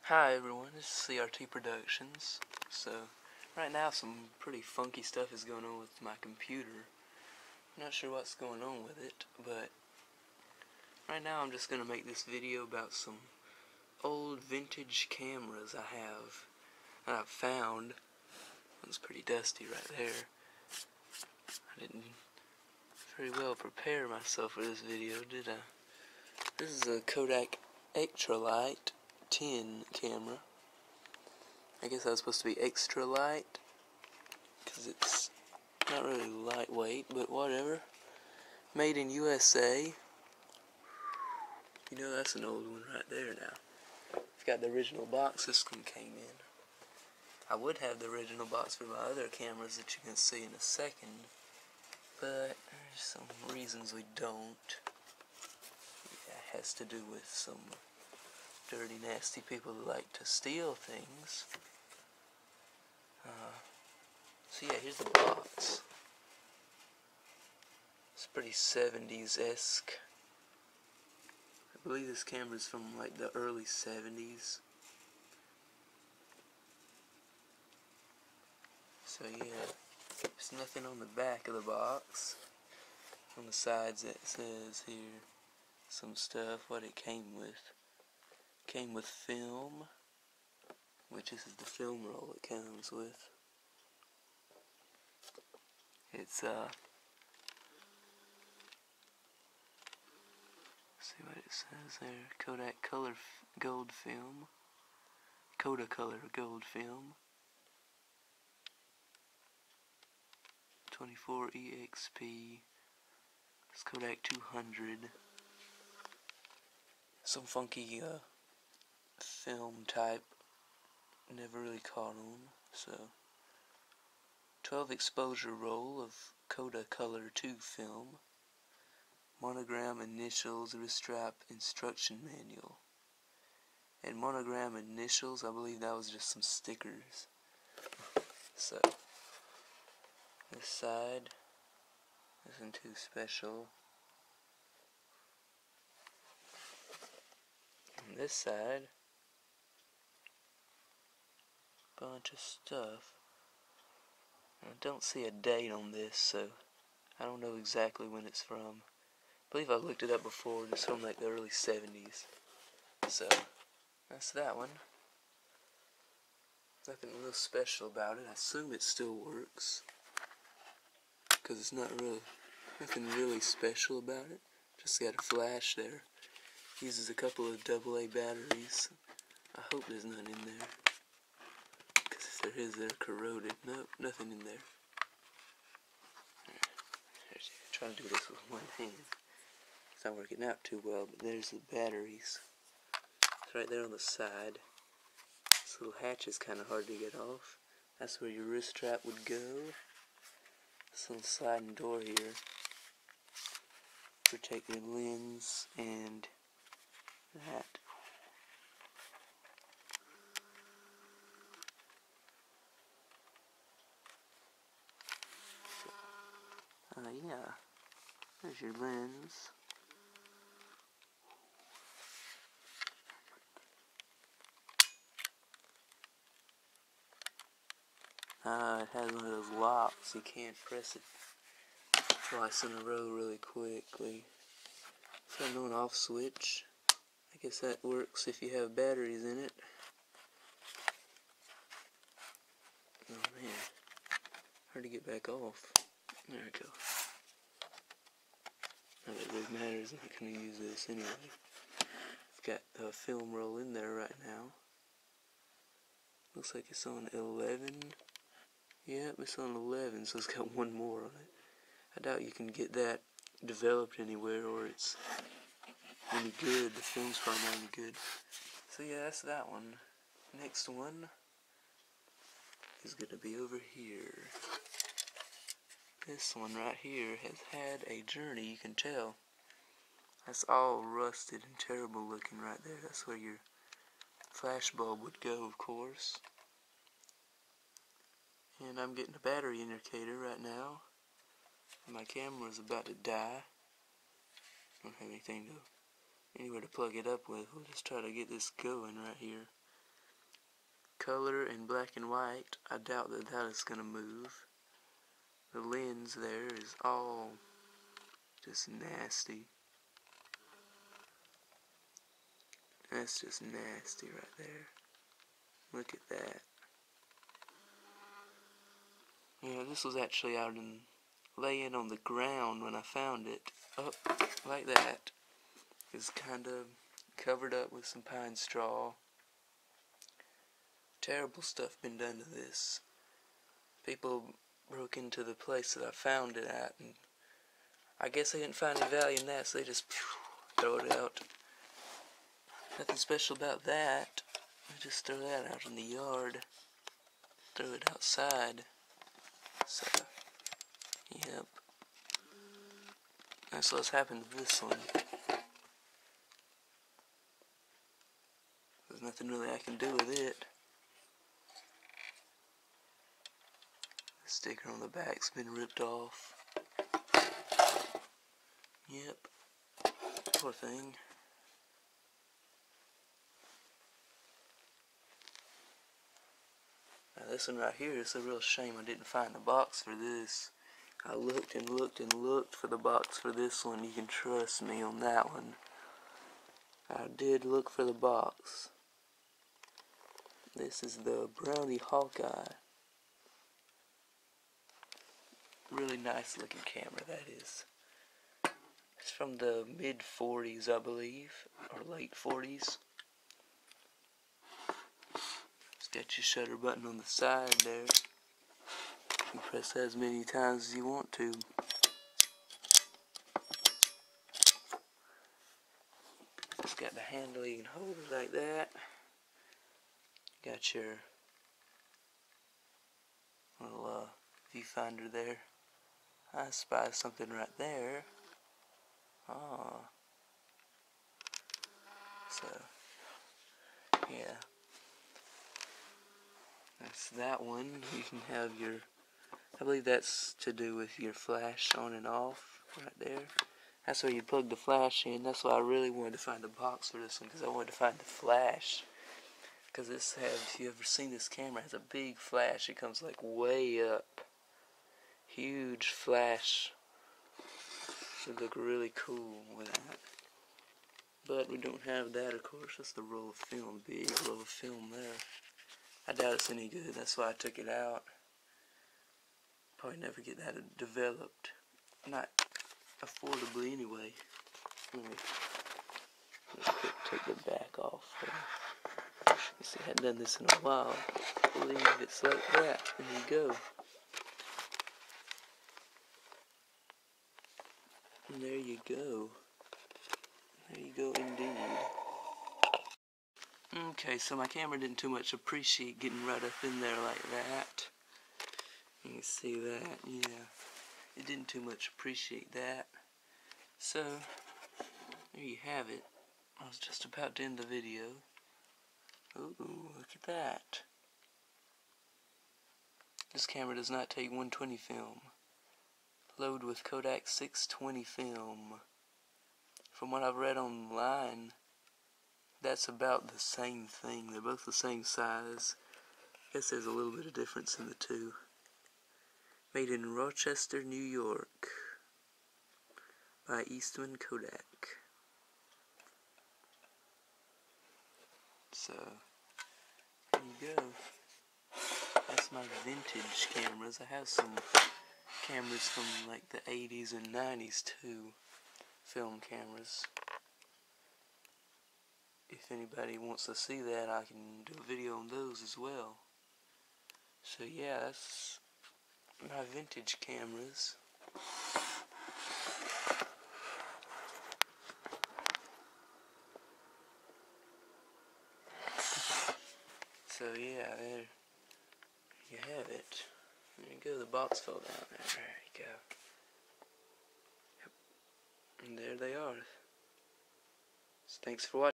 Hi everyone, this is CRT Productions. So, right now some pretty funky stuff is going on with my computer. I'm not sure what's going on with it, but right now I'm just going to make this video about some old vintage cameras I have that I've found. It's pretty dusty right there. I didn't very well prepare myself for this video, did I? This is a Kodak Ektralite 10 camera. I guess that was supposed to be extra light because it's not really lightweight, but whatever. Made in USA. You know, that's an old one right there now. It's got the original box this one came in. I would have the original box for my other cameras that you can see in a second, but there's some reasons we don't. Yeah, it has to do with some dirty, nasty people that like to steal things. So yeah, here's the box. It's pretty 70s-esque. I believe this camera's from like the early 70s. So yeah, there's nothing on the back of the box. On the sides it says here some stuff, what it came with. Came with film, which this is the film roll it comes with. It's see what it says there. Kodak color gold film. Kodak color gold film. 24 EXP. It's Kodak 200. Some funky film type. Never really caught on. So 12 exposure roll of Kodak color 2 film. Monogram initials, wrist strap, instruction manual. And monogram initials, I believe that was just some stickers. So, this side isn't too special. And this side, bunch of stuff. I don't see a date on this, so I don't know exactly when it's from. I believe I looked it up before. It's from like the early 70s. So, that's that one. Nothing real special about it. I assume it still works, because it's not really, nothing really special about it. Just got a flash there. Uses a couple of AA batteries. I hope there's none in there, because if there is, they're corroded. Nope, nothing in there. I'm trying to do this with one hand. It's not working out too well, but there's the batteries. It's right there on the side. This little hatch is kind of hard to get off. That's where your wrist strap would go. This little sliding door here. Protect your lens and that. Yeah. There's your lens. It has one of those locks. You can't press it twice in a row really quickly. It's got an off switch. I guess that works if you have batteries in it. Oh man, hard to get back off. There we go. Not that it really matters. I'm not going to use this anyway. I've got a film roll in there right now. Looks like it's on 11. Yep, it's on 11, so it's got one more on it. I doubt you can get that developed anywhere, or it's any good. The film's probably not any good. So yeah, that's that one. Next one is going to be over here. This one right here has had a journey, you can tell. That's all rusted and terrible looking right there. That's where your flash bulb would go, of course. And I'm getting a battery indicator right now. My camera is about to die. Don't have anywhere to plug it up with. We'll just try to get this going right here. color and black and white. I doubt that that is going to move. The lens there is all just nasty. That's just nasty right there. Look at that. Yeah, this was actually out in laying on the ground when I found it. Up like that. It's kind of covered up with some pine straw. Terrible stuff been done to this. People broke into the place that I found it at, and I guess they didn't find any value in that, so they just throw it out. Nothing special about that. I just throw that out in the yard. Throw it outside. So, yep. That's what's happened to this one. There's nothing really I can do with it. The sticker on the back's been ripped off. Yep. Poor thing. Now this one right here is a real shame I didn't find the box for this. I looked and looked and looked for the box for this one. You can trust me on that one. I did look for the box. This is the Brownie Hawkeye. Really nice looking camera, that is. It's from the mid-40s, I believe, or late 40s. It's got your shutter button on the side there. You press that as many times as you want to. It's got the handle, you can hold it like that. Got your little viewfinder there. I spy something right there. Ah. So, yeah. That's that one. You can have your, I believe that's to do with your flash on and off right there. That's where you plug the flash in. That's why I really wanted to find a box for this one, because I wanted to find the flash. Because this has, if you ever seen this camera, it has a big flash. It comes like way up. Huge flash. Should look really cool with that. But we don't have that, of course. That's the roll of film. Big roll of film there. I doubt it's any good. That's why I took it out. Probably never get that developed. Not affordably anyway. Let me take the back off. You see, I hadn't done this in a while. I believe it's like that. There you go. And there you go. There you go indeed. Okay, so my camera didn't too much appreciate getting right up in there like that. You can see that, yeah. It didn't too much appreciate that. So, there you have it. I was just about to end the video. Ooh, look at that. This camera does not take 120 film. Load with Kodak 620 film. From what I've read online, that's about the same thing. They're both the same size. I guess there's a little bit of difference in the two. Made in Rochester, New York by Eastman Kodak. So, there you go. That's my vintage cameras. I have some cameras from like the 80s and 90s too. Film cameras. If anybody wants to see that, I can do a video on those as well. So yeah, that's my vintage cameras. So yeah, there you have it. There you go, the box fell down there. There you go. Yep. And there they are. So thanks for watching.